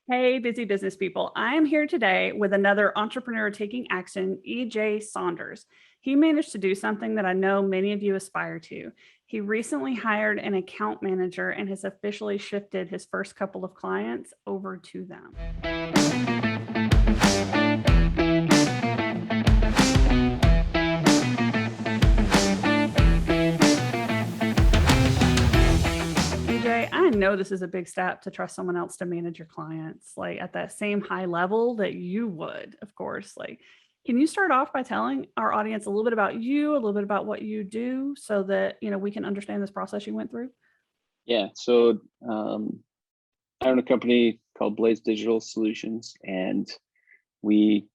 Hey, busy business people. I am here today with another entrepreneur taking action, EJ Saunders. He managed to do something that I know many of you aspire to. He recently hired an account manager and has officially shifted his first couple of clients over to them. EJ, I know this is a big step to trust someone else to manage your clients, like at that same high level that you would, of course. Can you start off by telling our audience a little bit about you, a little bit about what you do so that, we can understand this process you went through? Yeah, so I own a company called Blaze Digital Solutions, and we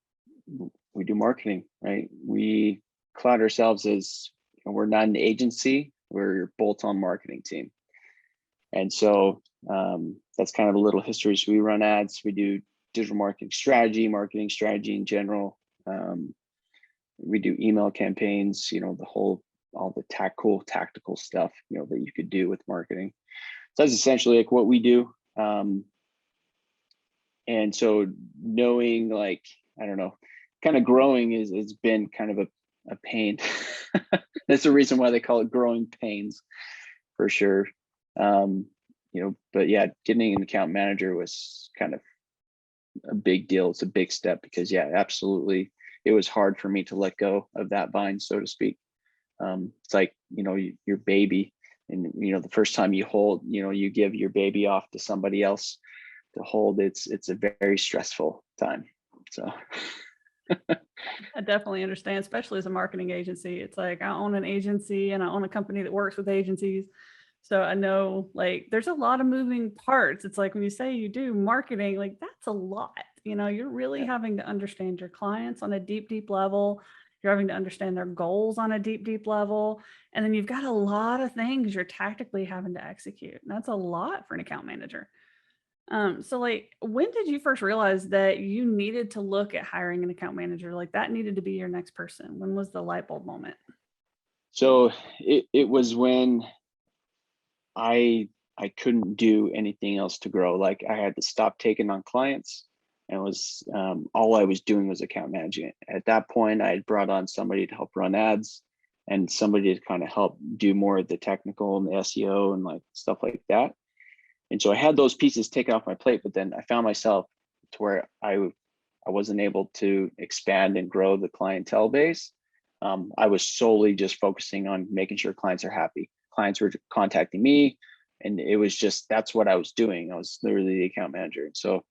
we do marketing, right? We cloud ourselves as we're not an agency; we're a bolt-on marketing team, and so that's kind of a little history. So we run ads, we do digital marketing strategy in general. Um, we do email campaigns, all the tactical stuff, that you could do with marketing. So that's essentially like what we do. And so knowing, like, I don't know, kind of growing is has been kind of a pain. That's the reason why they call it growing pains for sure. But yeah, getting an account manager was kind of a big deal. It's a big step because yeah, absolutely. It was hard for me to let go of that vine, so to speak. It's like, your baby, and the first time you give your baby off to somebody else to hold, it's a very stressful time. So I definitely understand, especially as a marketing agency. It's like I own an agency and I own a company that works with agencies. So I know like there's a lot of moving parts. It's like when you say you do marketing, like that's a lot. You're really yeah, having to understand your clients on a deep, deep level. You're having to understand their goals on a deep, deep level. And then you've got a lot of things you're tactically having to execute. And that's a lot for an account manager. So like when did you first realize that you needed to look at hiring an account manager? Like that needed to be your next person. When was the light bulb moment? so it was when I couldn't do anything else to grow. Like I had to stop taking on clients, and was all I was doing was account managing. At that point, I had brought on somebody to help run ads and somebody to kind of help do more of the technical and the SEO and like stuff like that. And so I had those pieces taken off my plate, but then I found myself to where I wasn't able to expand and grow the clientele base. I was solely just focusing on making sure clients are happy. Clients were contacting me, and it was just that's what I was doing. I was literally the account manager. And so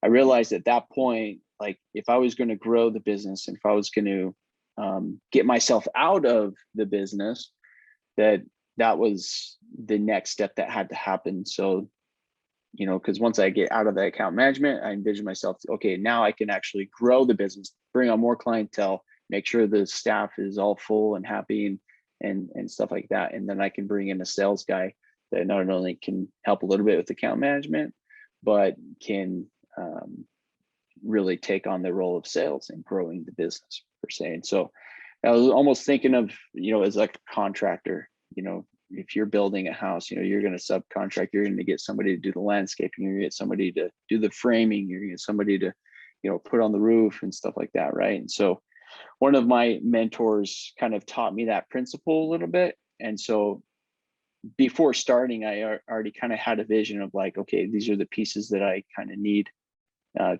I realized at that point, like if I was going to grow the business and if I was going to get myself out of the business, that that was the next step that had to happen. So because once I get out of the account management, I envision myself, okay, now I can actually grow the business, bring on more clientele, make sure the staff is all full and happy and stuff like that. And then I can bring in a sales guy that not only can help a little bit with account management, but can really take on the role of sales and growing the business per se. And so I was almost thinking of, as like a contractor, if you're building a house, you're going to subcontract, you're going to get somebody to do the landscaping, you're going to get somebody to do the framing, you're going to get somebody to, put on the roof and stuff like that. Right. And so one of my mentors kind of taught me that principle a little bit. And so before starting, I already kind of had a vision of like, okay, these are the pieces that I kind of need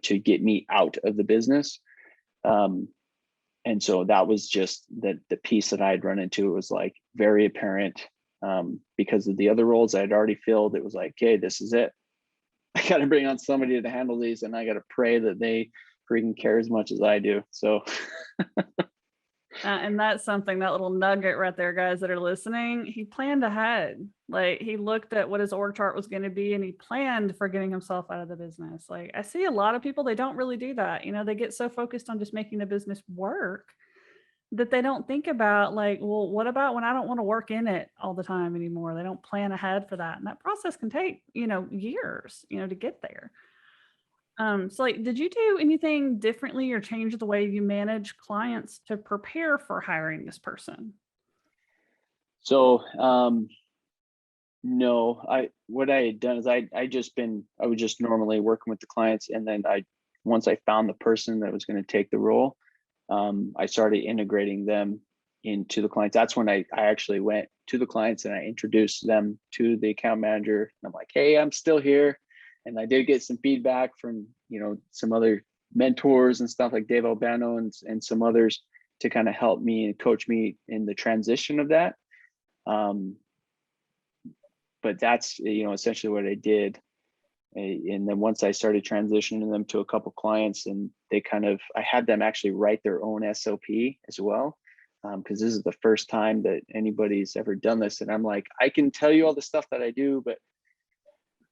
to get me out of the business. And so that was just the piece that I had run into. It was like very apparent because of the other roles I had already filled. It was like, okay, this is it. I got to bring on somebody to handle these, and I got to pray that they freaking care as much as I do. So And that's something, that little nugget right there, guys that are listening, he planned ahead. Like he looked at what his org chart was going to be and he planned for getting himself out of the business. Like I see a lot of people, they don't really do that. They get so focused on just making the business work that they don't think about like, well, what about when I don't want to work in it all the time anymore? They don't plan ahead for that. And that process can take, years, to get there. So like, did you do anything differently or change the way you manage clients to prepare for hiring this person? so No, what I had done is I was just normally working with the clients, and then once I found the person that was going to take the role, I started integrating them into the clients. That's when I actually went to the clients and I introduced them to the account manager. And I'm like, hey, I'm still here. And I did get some feedback from, some other mentors and stuff like Dave Albano and some others to kind of help me and coach me in the transition of that. But that's, essentially what I did. And then once I started transitioning them to a couple clients, and I had them actually write their own SOP as well. Because this is the first time that anybody's ever done this. And I'm like, I can tell you all the stuff that I do, but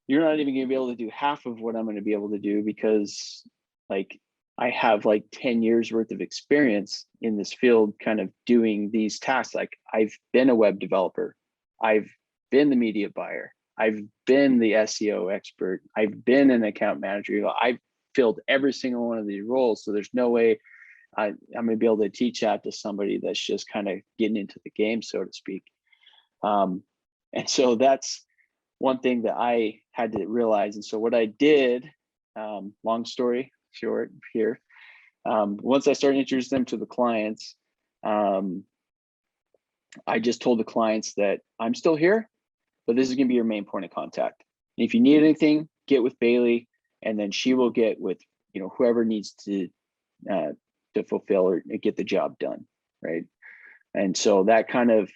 you're not even going to be able to do half of what I'm going to be able to do, because like I have like 10 years worth of experience in this field, kind of doing these tasks. Like I've been a web developer. I've been the media buyer. I've been the SEO expert. I've been an account manager. I've filled every single one of these roles. So there's no way I'm going to be able to teach that to somebody that's just kind of getting into the game, so to speak. And so that's one thing that I had to realize. And so what I did, long story short here, once I started introducing them to the clients, I just told the clients that I'm still here, but this is going to be your main point of contact. And if you need anything, get with Bailey, and then she will get with, whoever needs to fulfill or get the job done, right? And so that kind of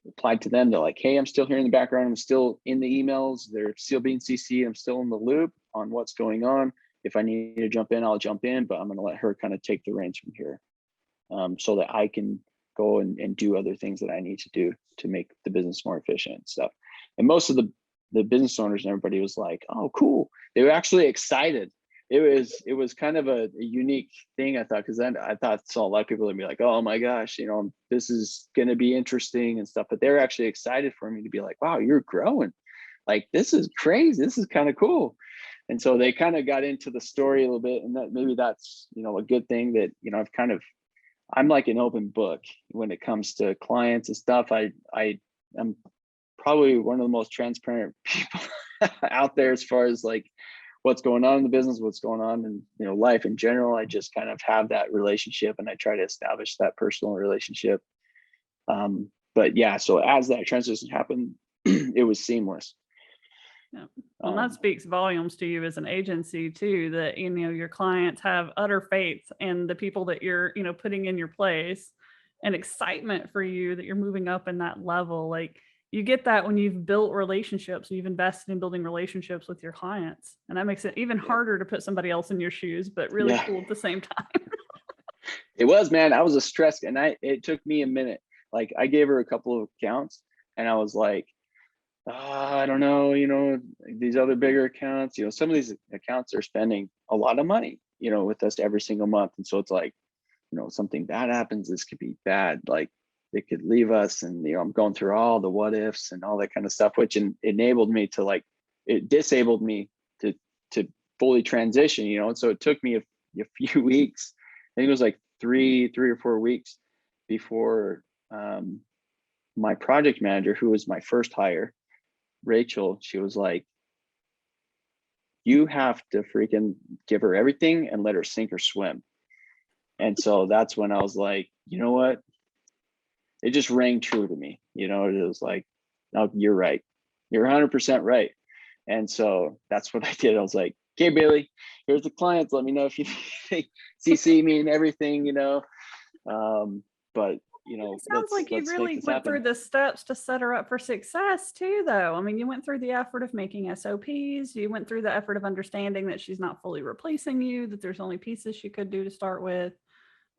applied to them. They're like, hey, I'm still here in the background. I'm still in the emails. They're still being CC'd. I'm still in the loop on what's going on. If I need to jump in, I'll jump in, but I'm going to let her kind of take the reins from here, so that I can go and do other things that I need to do to make the business more efficient and stuff. And most of the business owners and everybody was like, oh, cool. They were actually excited. It was kind of a unique thing, I thought, because then I saw a lot of people would be like, oh my gosh, this is going to be interesting and stuff. But they're actually excited for me to be like, wow, you're growing. Like, this is crazy. This is kind of cool. And so they kind of got into the story a little bit, and that maybe that's, a good thing that, I'm like an open book when it comes to clients and stuff. I'm probably one of the most transparent people out there as far as like what's going on in the business, what's going on in life in general. I just kind of have that relationship, and I try to establish that personal relationship. But yeah, so as that transition happened, it was seamless. Yeah. Well, that speaks volumes to you as an agency too, that, your clients have utter faith in the people that you're, putting in your place, and excitement for you that you're moving up in that level. Like, you get that when you've built relationships, you've invested in building relationships with your clients. And that makes it even harder to put somebody else in your shoes, but really cool at the same time. It was, man. I was a stress, and it took me a minute. Like, I gave her a couple of accounts, and I was like, I don't know, these other bigger accounts, some of these accounts are spending a lot of money, with us every single month. And so it's like, something bad happens, this could be bad. Like, it could leave us, and, I'm going through all the what ifs and all that kind of stuff, which enabled me to it disabled me to fully transition, and so it took me a few weeks. I think it was like three or 4 weeks before my project manager, who was my first hire, Rachel, she was like, you have to freaking give her everything and let her sink or swim. And so that's when I was like, you know what? It just rang true to me. It was like, no, you're right. You're 100% right. And so that's what I did. I was like, okay, Bailey, here's the clients. Let me know if you CC me and everything, but It sounds like you really went through the steps to set her up for success too, though. I mean, you went through the effort of making SOPs. You went through the effort of understanding that she's not fully replacing you, that there's only pieces she could do to start with,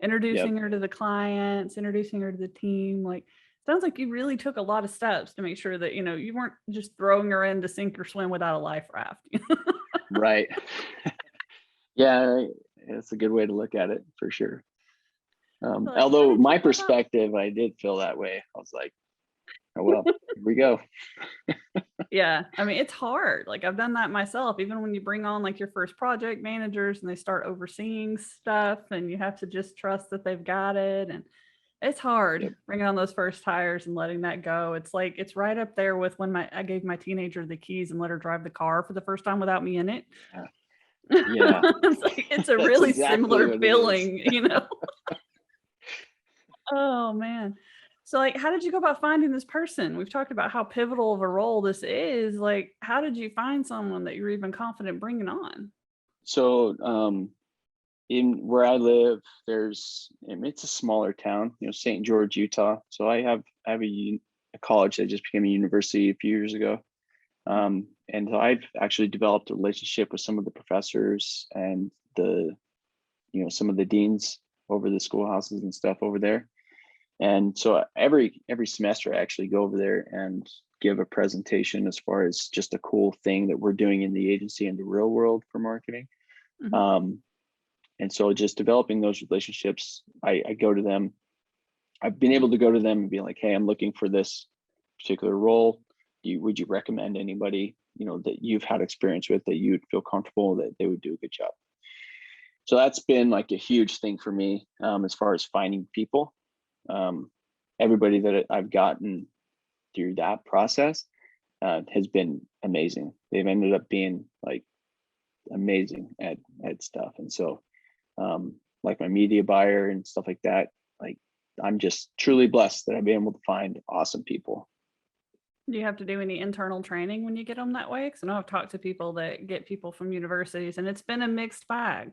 introducing her to the clients, introducing her to the team. Like, sounds like you really took a lot of steps to make sure that, you weren't just throwing her in to sink or swim without a life raft. Right. Yeah, it's a good way to look at it, for sure. Although my perspective, I did feel that way. I was like, oh, well, here we go. Yeah. I mean, it's hard. Like, I've done that myself. Even when you bring on like your first project managers and they start overseeing stuff, and you have to just trust that they've got it. And It's hard Yep. bringing on those first tires and letting that go. It's like it's right up there with when I gave my teenager the keys and let her drive the car for the first time without me in it. Yeah. Yeah. It's like it's a That's really exactly similar what it is. feeling, you know. Oh man. So like how did you go about finding this person? We've talked about how pivotal of a role this is. Like how did you find someone that you're even confident bringing on? So in where I live, it's a smaller town, St. George, Utah. So I have a college that just became a university a few years ago. And so I've actually developed a relationship with some of the professors and some of the deans over the schoolhouses and stuff over there. And so every semester I actually go over there and give a presentation as far as just a cool thing that we're doing in the agency in the real world for marketing. Mhm. Um, and so just developing those relationships, I go to them. I've been able to go to them and be like, hey, I'm looking for this particular role. Would you recommend anybody, that you've had experience with that you'd feel comfortable that they would do a good job? So that's been like a huge thing for me, as far as finding people. Um, Everybody that I've gotten through that process has been amazing. They've ended up being like amazing at stuff. And so like my media buyer and stuff like that, like I'm just truly blessed that I've been able to find awesome people. Do you have to do any internal training when you get them that way? Because I know I've talked to people that get people from universities and it's been a mixed bag.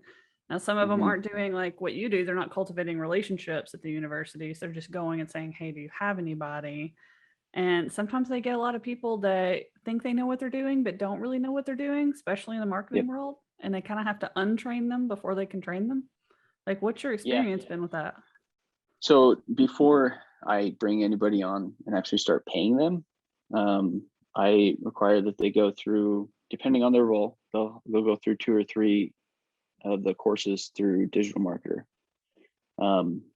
Now, some of them Hmm. aren't doing like what you do. They're not cultivating relationships at the universities. They're just going and saying, hey, do you have anybody? And sometimes they get a lot of people that think they know what they're doing, but don't really know what they're doing, especially in the marketing Yep. world. And they kind of have to untrain them before they can train them. Like, what's your Yeah. experience been with that? So before I bring anybody on and actually start paying them, um, I require that they go through, depending on their role, they'll go through 2 or 3 of the courses through Digital Marketer.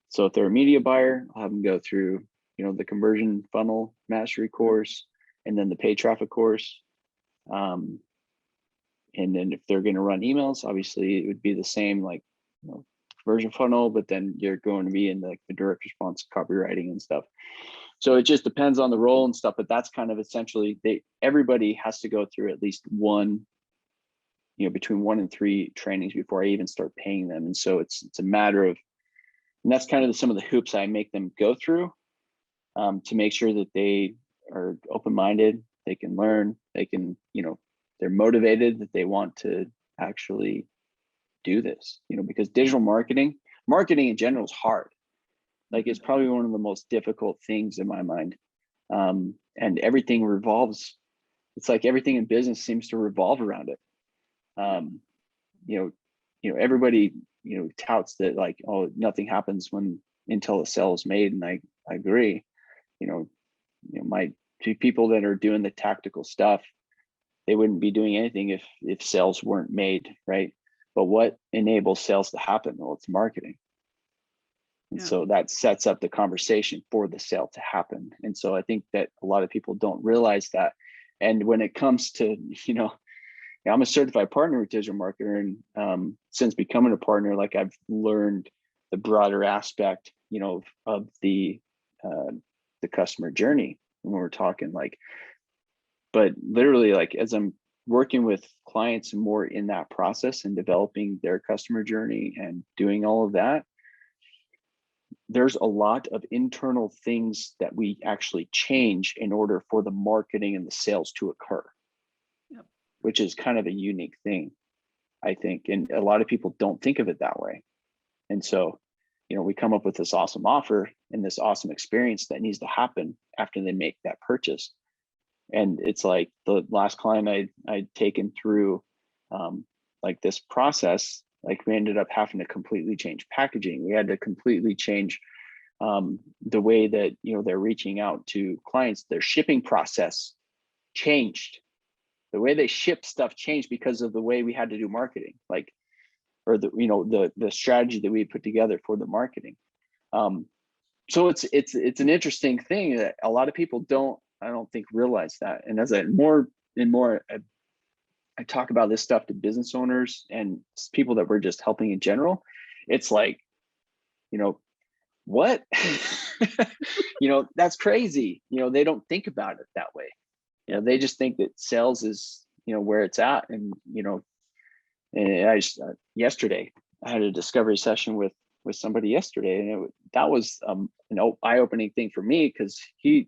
So if they're a media buyer, I'll have them go through, the conversion funnel mastery course, and then the paid traffic course. Um, and then if they're going to run emails, obviously it would be the same, like, conversion funnel, but then you're going to be in the direct response copywriting and stuff. So it just depends on the role and stuff, but that's kind of essentially everybody has to go through at least one, between 1 and 3 trainings before I even start paying them. And so it's a matter of, and that's kind of some of the hoops I make them go through, to make sure that they are open-minded, they can learn, they can, they're motivated, that they want to actually do this, because digital marketing in general is hard. Like it's probably one of the most difficult things in my mind. And everything revolves, it's like everything in business seems to revolve around it. Um, you know, everybody, touts that like, oh, nothing happens until a sale is made. And I agree, you know, my 2 people that are doing the tactical stuff, they wouldn't be doing anything if sales weren't made, right? But what enables sales to happen? Well, it's marketing. And Yeah. so that sets up the conversation for the sale to happen. And so I think that a lot of people don't realize that. And when it comes to, I'm a certified partner with Digital Marketer, and since becoming a partner, like I've learned the broader aspect, of the customer journey when we're talking like, but literally like as I'm working with clients more in that process and developing their customer journey and doing all of that, there's a lot of internal things that we actually change in order for the marketing and the sales to occur, Yep. which is kind of a unique thing, I think. And a lot of people don't think of it that way. And so, we come up with this awesome offer and this awesome experience that needs to happen after they make that purchase. And it's like the last client I'd taken through like this process, like we ended up having to completely change packaging. We had to completely change the way that, they're reaching out to clients. Their shipping process changed. The way they ship stuff changed because of the way we had to do marketing, like, or the strategy that we put together for the marketing. So it's an interesting thing that a lot of people I don't think realize that. And as more and more I talk about this stuff to business owners and people that we're just helping in general, it's like, you know, what? That's crazy. They don't think about it that way. They just think that sales is, where it's at. And, and yesterday I had a discovery session with somebody yesterday, and that was an eye-opening thing for me, because he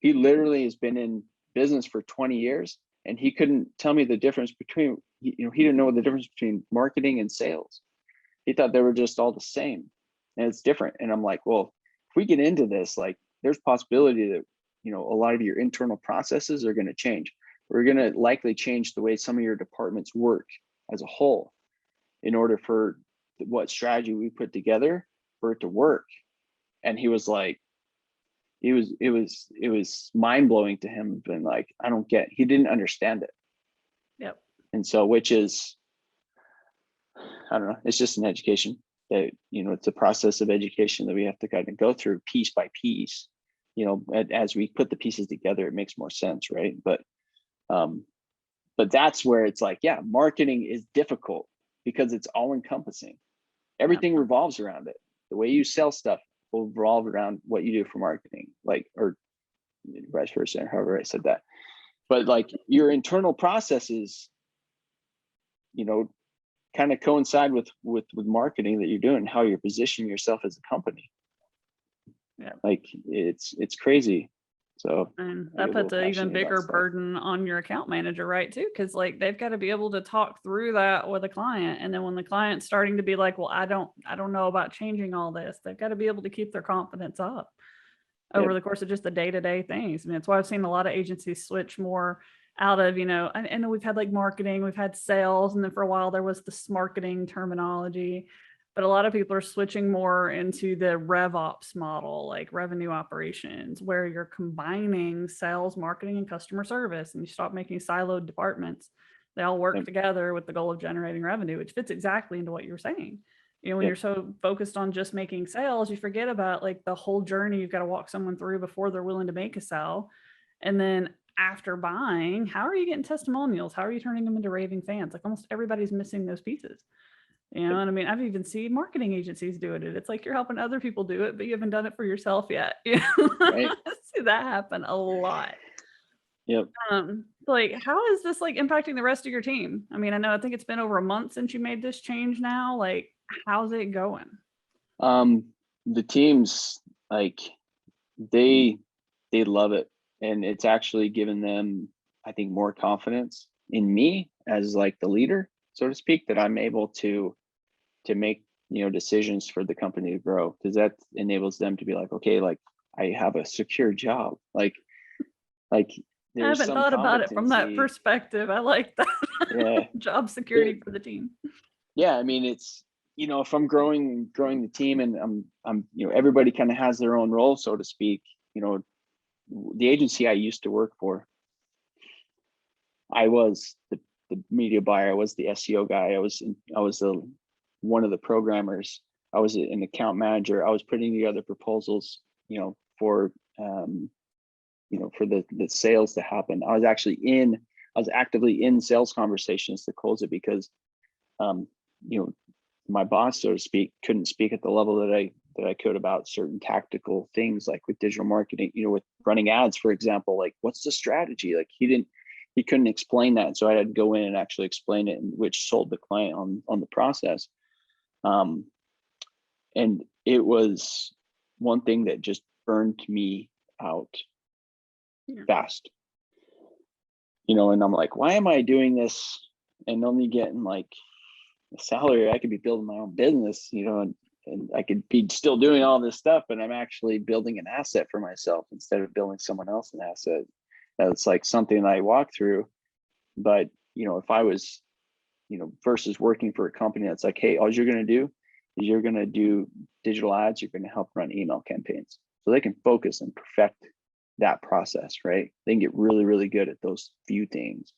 literally has been in business for 20 years, and he couldn't tell me the difference between, he didn't know the difference between marketing and sales. He thought they were just all the same, and it's different. And I'm like, well, if we get into this, like, there's possibility that, a lot of your internal processes are going to change. We're going to likely change the way some of your departments work as a whole, in order for what strategy we put together for it to work. And he was like, it was mind-blowing to him, and like, he didn't understand it. Yep. And so, which is, I don't know, it's just an education that, it's a process of education that we have to kind of go through piece by piece. As we put the pieces together, it makes more sense, right? But that's where it's like, yeah, marketing is difficult because it's all encompassing. Everything revolves around it. The way you sell stuff will revolve around what you do for marketing, like, or vice versa, however I said that. But like, your internal processes, kind of coincide with marketing that you're doing, how you're positioning yourself as a company. Yeah. Like, it's crazy. So, and that puts an even bigger burden on your account manager, right, too, because like, they've got to be able to talk through that with a client. And then when the client's starting to be like, well, I don't know about changing all this, they've got to be able to keep their confidence up over the course of just the day-to-day things. I mean, it's why I've seen a lot of agencies switch more out of, I know we've had like marketing, we've had sales, and then for a while there was this marketing terminology, but a lot of people are switching more into the RevOps model, like revenue operations, where you're combining sales, marketing, and customer service, and you stop making siloed departments. They all work together with the goal of generating revenue, which fits exactly into what you're saying. When you're so focused on just making sales, you forget about like the whole journey you've got to walk someone through before they're willing to make a sell. And then after buying, how are you getting testimonials? How are you turning them into raving fans? Like, almost everybody's missing those pieces. And I mean, I've even seen marketing agencies doing it. It's like you're helping other people do it, but you haven't done it for yourself yet. Right. I see that happen a lot. Yep. Like, how is this like impacting the rest of your team? I mean, I think it's been over a month since you made this change now. Like, how's it going? The teams, like, they love it, and it's actually given them, I think, more confidence in me as like the leader, so to speak, that I'm able to make, decisions for the company to grow, because that enables them to be like, okay, like, I have a secure job. Like I haven't thought about it from that perspective. I like that. Yeah. Job security for the team. Yeah, I mean, it's, if I'm growing the team, and I'm everybody kind of has their own role, so to speak. The agency I used to work for, I was the media buyer, I was the SEO guy, I was one of the programmers, I was an account manager, I was putting together proposals, for for the sales to happen. I was actively in sales conversations to close it, because my boss, so to speak, couldn't speak at the level that I could about certain tactical things, like with digital marketing, with running ads, for example. Like, what's the strategy? Like, he couldn't explain that. And so I had to go in and actually explain it, which sold the client on the process. And it was one thing that just burned me out fast. And I'm like, why am I doing this and only getting like a salary? I could be building my own business, and I could be still doing all this stuff, but I'm actually building an asset for myself instead of building someone else an asset. That's like something I walk through. But, if I was, versus working for a company that's like, hey, all you're going to do is you're going to do digital ads, you're going to help run email campaigns, so they can focus and perfect that process, right? They can get really, really good at those few things.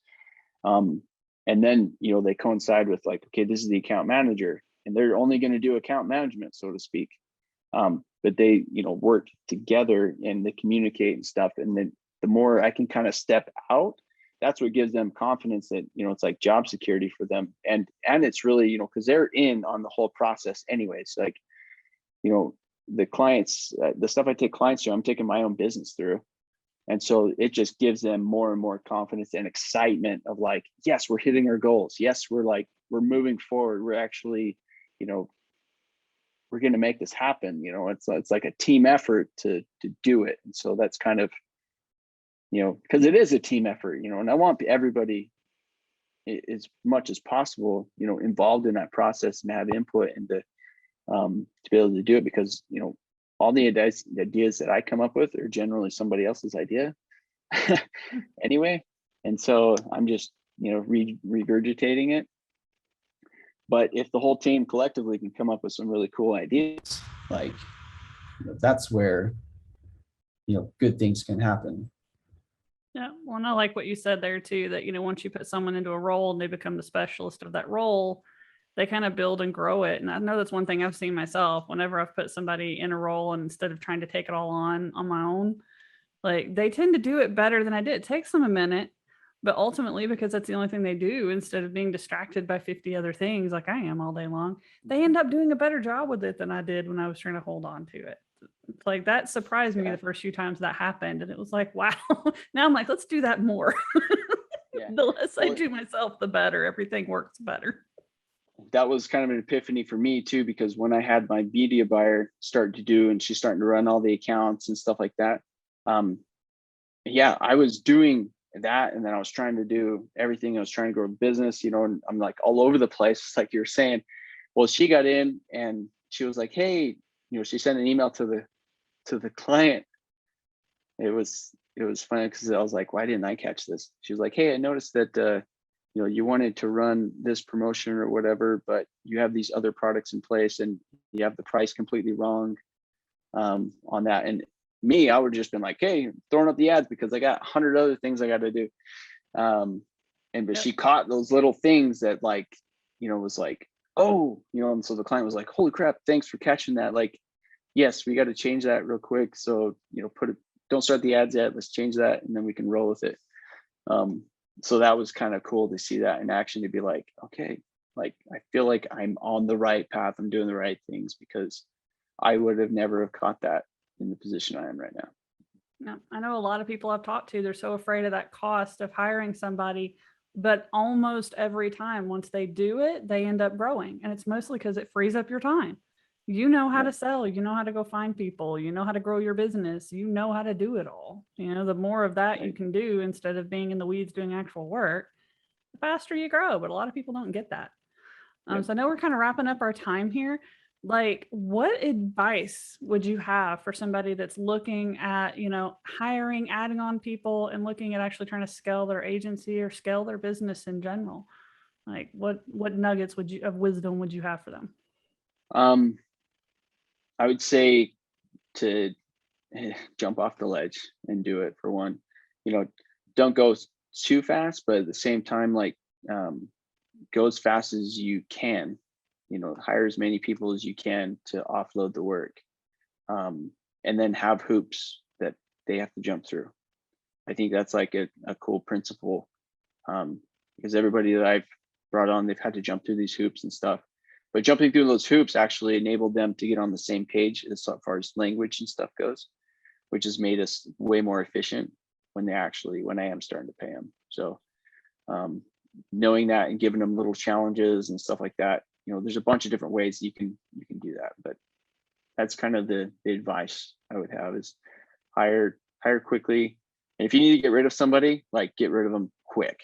And then, they coincide with like, okay, this is the account manager, and they're only going to do account management, so to speak. But they, work together and they communicate and stuff. And then the more I can kind of step out, that's what gives them confidence that, it's like job security for them. And it's really, because they're in on the whole process anyways. Like, the clients, the stuff I take clients through, I'm taking my own business through. And so it just gives them more and more confidence and excitement of like, yes, we're hitting our goals. Yes, we're moving forward. We're actually, we're going to make this happen. It's like a team effort to do it. And so that's kind of, because it is a team effort, and I want everybody as much as possible, involved in that process and have input and to be able to do it, because, all the ideas that I come up with are generally somebody else's idea anyway. And so I'm just, regurgitating it. But if the whole team collectively can come up with some really cool ideas, like, that's where, good things can happen. Yeah. Well, and I like what you said there too, that, once you put someone into a role and they become the specialist of that role, they kind of build and grow it. And I know that's one thing I've seen myself whenever I've put somebody in a role, and instead of trying to take it all on my own, like they tend to do it better than I did. It takes them a minute, but ultimately, because that's the only thing they do, instead of being distracted by 50 other things like I am all day long, they end up doing a better job with it than I did when I was trying to hold on to it. Like that surprised me the first few times that happened. And it was like, wow. Now I'm like, let's do that more. The less I do myself, the better. Everything works better. That was kind of an epiphany for me too, because when I had my media buyer start to do, and she's starting to run all the accounts and stuff like that. I was doing that. And then I was trying to do everything. I was trying to grow a business, and I'm like all over the place. It's like you were saying. Well, she got in and she was like, hey, she sent an email to the client. It was funny because I was like, why didn't I catch this? She was like, hey, I noticed that you wanted to run this promotion or whatever, but you have these other products in place and you have the price completely wrong on that. And me, I would just been like, hey, throwing up the ads because I got 100 other things I got to do. But she caught those little things that was like, oh, and so the client was like, holy crap, thanks for catching that. Like, yes, we got to change that real quick. So, don't start the ads yet. Let's change that. And then we can roll with it. So that was kind of cool to see that in action, to be like, okay, like, I feel like I'm on the right path. I'm doing the right things, because I would have never have caught that in the position I am right now. No, I know a lot of people I've talked to, they're so afraid of that cost of hiring somebody, but almost every time once they do it, they end up growing. And it's mostly because it frees up your time. You know how to sell, you know how to go find people, you know how to grow your business, you know how to do it all. The more of that you can do instead of being in the weeds doing actual work, the faster you grow. But a lot of people don't get that. So I know we're kind of wrapping up our time here. Like, what advice would you have for somebody that's looking at, hiring, adding on people, and looking at actually trying to scale their agency or scale their business in general? Like, what nuggets of wisdom would you have for them? I would say to jump off the ledge and do it, for one. Don't go too fast, but at the same time, go as fast as you can. Hire as many people as you can to offload the work, and then have hoops that they have to jump through. I think that's like a cool principle, because everybody that I've brought on, they've had to jump through these hoops and stuff. But jumping through those hoops actually enabled them to get on the same page as far as language and stuff goes, which has made us way more efficient when I am starting to pay them. So knowing that and giving them little challenges and stuff like that, there's a bunch of different ways you can do that. But that's kind of the advice I would have, is hire quickly. And if you need to get rid of somebody, get rid of them quick.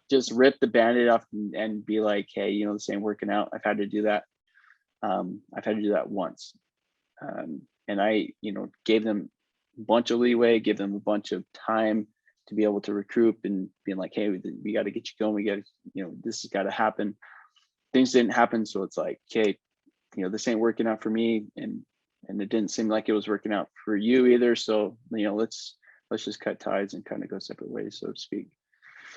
Just rip the Band-Aid off and be like, hey, this ain't working out. I've had to do that. I've had to do that once. And I, gave them a bunch of leeway, give them a bunch of time to be able to recoup, and being like, hey, we got to get you going. We got to, this has got to happen. Things didn't happen. So it's like, okay, this ain't working out for me. And it didn't seem like it was working out for you either. So, let's just cut ties and kind of go separate ways, so to speak.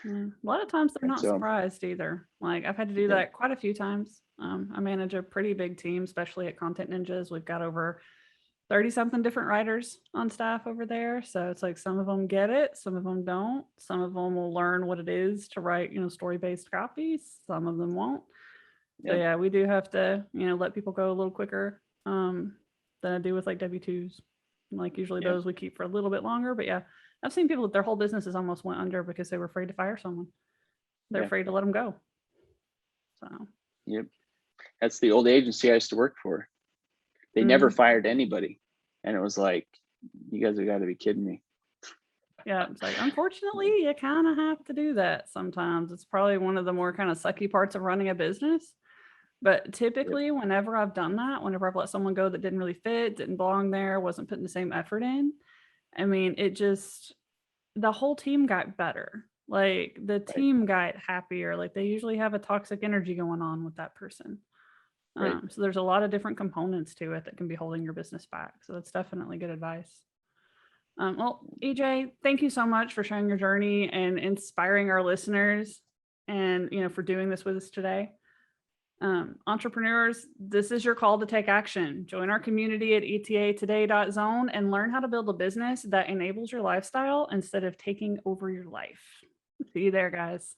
Yeah. A lot of times they're not surprised either. Like, I've had to do that quite a few times. I manage a pretty big team, especially at Content Ninjas. We've got over 30 something different writers on staff over there. So it's like, some of them get it, some of them don't. Some of them will learn what it is to write, story-based copies. Some of them won't. So yeah, we do have to, let people go a little quicker than I do with like W-2s. Like usually Yeah. those we keep for a little bit longer, but yeah, I've seen people that their whole businesses almost went under because they were afraid to fire someone. They're Yeah. afraid to let them go. So, Yep. That's the old agency I used to work for. They never fired anybody. And it was like, you guys have got to be kidding me. yeah, it's like, unfortunately, you kind of have to do that sometimes. It's probably one of the more kind of sucky parts of running a business. But typically, whenever I've done that, whenever I've let someone go that didn't really fit, didn't belong there, wasn't putting the same effort in, I mean, it just, the whole team got better. Like the Right. team got happier. Like they usually have a toxic energy going on with that person. Right. So there's a lot of different components to it that can be holding your business back. So that's definitely good advice. Well, EJ, thank you so much for sharing your journey and inspiring our listeners, and for doing this with us today. Entrepreneurs, this is your call to take action. Join our community at etatoday.zone and learn how to build a business that enables your lifestyle instead of taking over your life. See you there, guys.